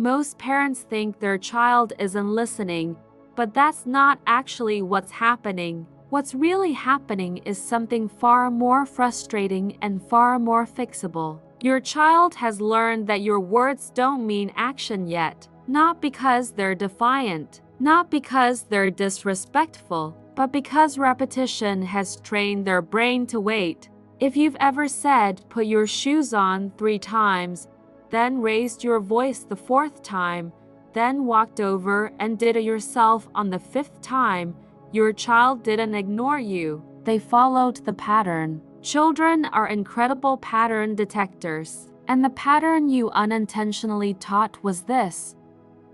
Most parents think their child isn't listening, but that's not actually what's happening. What's really happening is something far more frustrating and far more fixable. Your child has learned that your words don't mean action yet, not because they're defiant, not because they're disrespectful, but because repetition has trained their brain to wait. If you've ever said, "Put your shoes on" 3 times, then raised your voice the 4th time, then walked over and did it yourself on the 5th time, your child didn't ignore you. They followed the pattern. Children are incredible pattern detectors. And the pattern you unintentionally taught was this: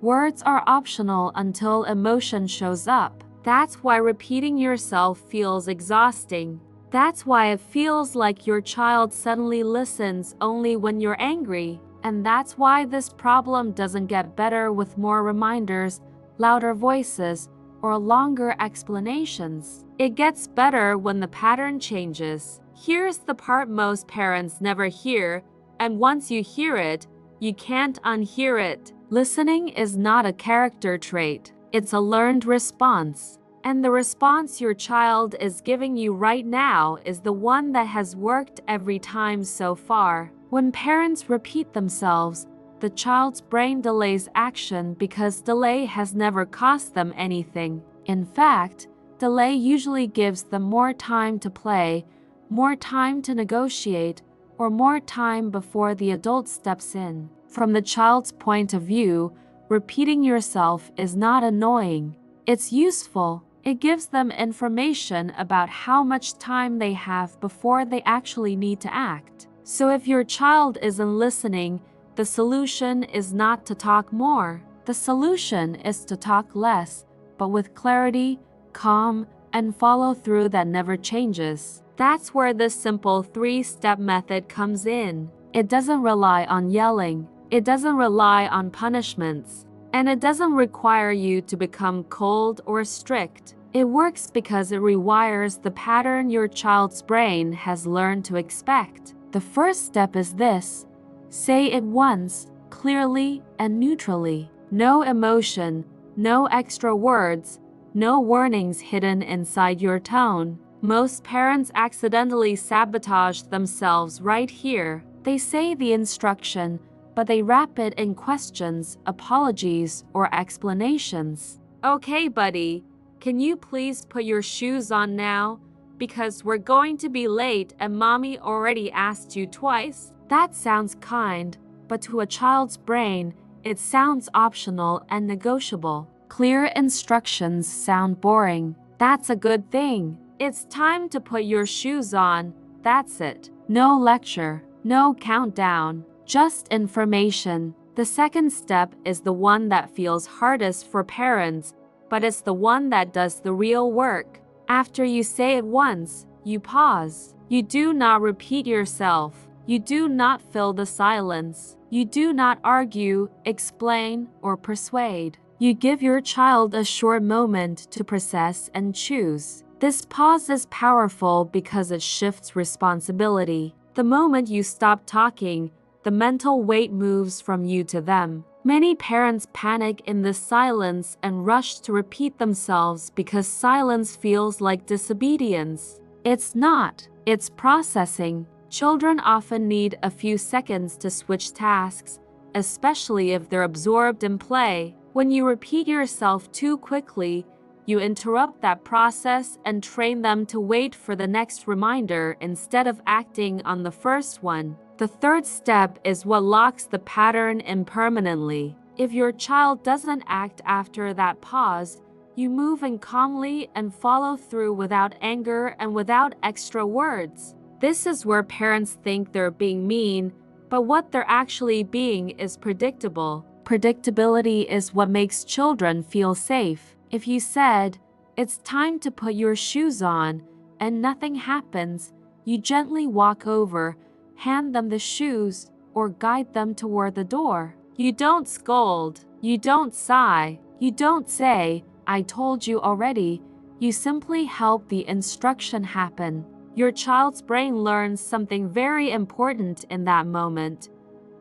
words are optional until emotion shows up. That's why repeating yourself feels exhausting. That's why it feels like your child suddenly listens only when you're angry. And that's why this problem doesn't get better with more reminders, louder voices, or longer explanations. It gets better when the pattern changes. Here's the part most parents never hear, and once you hear it, you can't unhear it. Listening is not a character trait. It's a learned response. And the response your child is giving you right now is the one that has worked every time so far. When parents repeat themselves, the child's brain delays action because delay has never cost them anything. In fact, delay usually gives them more time to play, more time to negotiate, or more time before the adult steps in. From the child's point of view, repeating yourself is not annoying. It's useful. It gives them information about how much time they have before they actually need to act. So if your child isn't listening, the solution is not to talk more. The solution is to talk less, but with clarity, calm, and follow through that never changes. That's where this simple 3-step method comes in. It doesn't rely on yelling. It doesn't rely on punishments. And it doesn't require you to become cold or strict. It works because it rewires the pattern your child's brain has learned to expect. The first step is this: say it once, clearly and neutrally. No emotion, no extra words, no warnings hidden inside your tone. Most parents accidentally sabotage themselves right here. They say the instruction, but they wrap it in questions, apologies, or explanations. "Okay, buddy, can you please put your shoes on now? Because we're going to be late and mommy already asked you twice." That sounds kind, but to a child's brain, it sounds optional and negotiable. Clear instructions sound boring. That's a good thing. It's time to put your shoes on. That's it. No lecture, no countdown, just information. The second step is the one that feels hardest for parents, but it's the one that does the real work. After you say it once, you pause. You do not repeat yourself. You do not fill the silence. You do not argue, explain, or persuade. You give your child a short moment to process and choose. This pause is powerful because it shifts responsibility. The moment you stop talking, the mental weight moves from you to them. Many parents panic in this silence and rush to repeat themselves because silence feels like disobedience. It's not. It's processing. Children often need a few seconds to switch tasks, especially if they're absorbed in play. When you repeat yourself too quickly, you interrupt that process and train them to wait for the next reminder instead of acting on the first one. The third step is what locks the pattern in permanently. If your child doesn't act after that pause, you move in calmly and follow through without anger and without extra words. This is where parents think they're being mean, but what they're actually being is predictable. Predictability is what makes children feel safe. If you said, "It's time to put your shoes on," and nothing happens, you gently walk over, hand them the shoes, or guide them toward the door. You don't scold. You don't sigh. You don't say, "I told you already." You simply help the instruction happen. Your child's brain learns something very important in that moment.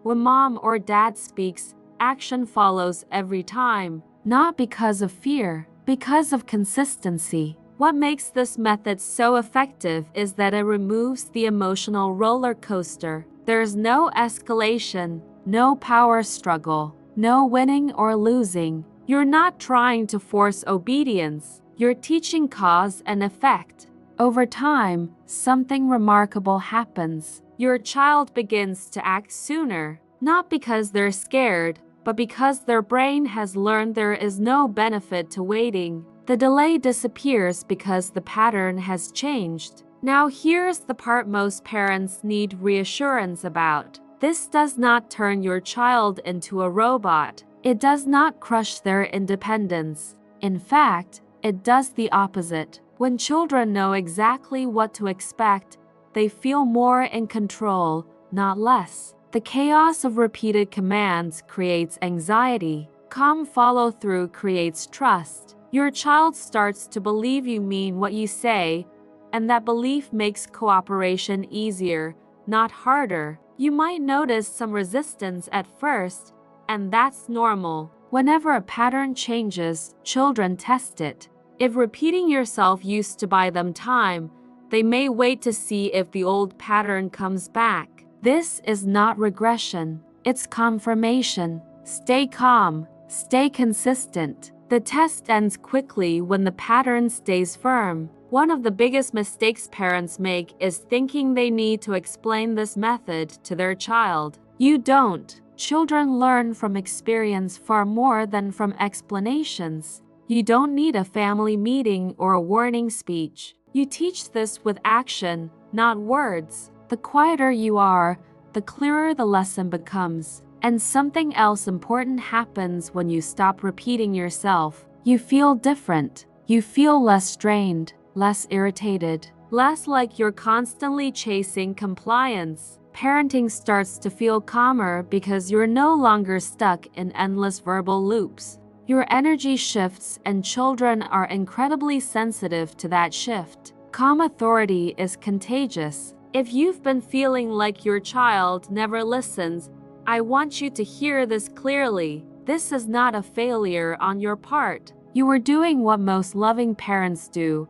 When mom or dad speaks, action follows every time. Not because of fear, because of consistency. What makes this method so effective is that it removes the emotional roller coaster. There's no escalation, no power struggle, no winning or losing. You're not trying to force obedience. You're teaching cause and effect. Over time, something remarkable happens. Your child begins to act sooner, not because they're scared, but because their brain has learned there is no benefit to waiting. The delay disappears because the pattern has changed. Now here's the part most parents need reassurance about. This does not turn your child into a robot. It does not crush their independence. In fact, it does the opposite. When children know exactly what to expect, they feel more in control, not less. The chaos of repeated commands creates anxiety. Calm follow-through creates trust. Your child starts to believe you mean what you say, and that belief makes cooperation easier, not harder. You might notice some resistance at first, and that's normal. Whenever a pattern changes, children test it. If repeating yourself used to buy them time, they may wait to see if the old pattern comes back. This is not regression, it's confirmation. Stay calm, stay consistent. The test ends quickly when the pattern stays firm. One of the biggest mistakes parents make is thinking they need to explain this method to their child. You don't. Children learn from experience far more than from explanations. You don't need a family meeting or a warning speech. You teach this with action, not words. The quieter you are, the clearer the lesson becomes. And something else important happens when you stop repeating yourself. You feel different. You feel less strained, less irritated, less like you're constantly chasing compliance. Parenting starts to feel calmer because you're no longer stuck in endless verbal loops. Your energy shifts, and children are incredibly sensitive to that shift. Calm authority is contagious. If you've been feeling like your child never listens, I want you to hear this clearly. This is not a failure on your part. You were doing what most loving parents do: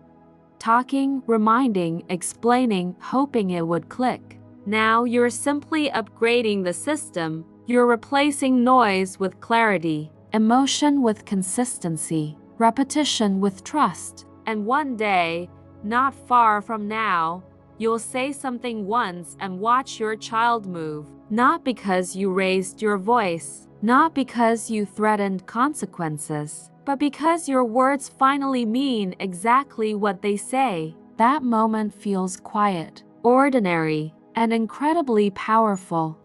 talking, reminding, explaining, hoping it would click. Now you're simply upgrading the system. You're replacing noise with clarity, emotion with consistency, repetition with trust. And one day, not far from now, you'll say something once and watch your child move. Not because you raised your voice, not because you threatened consequences, but because your words finally mean exactly what they say. That moment feels quiet, ordinary, and incredibly powerful.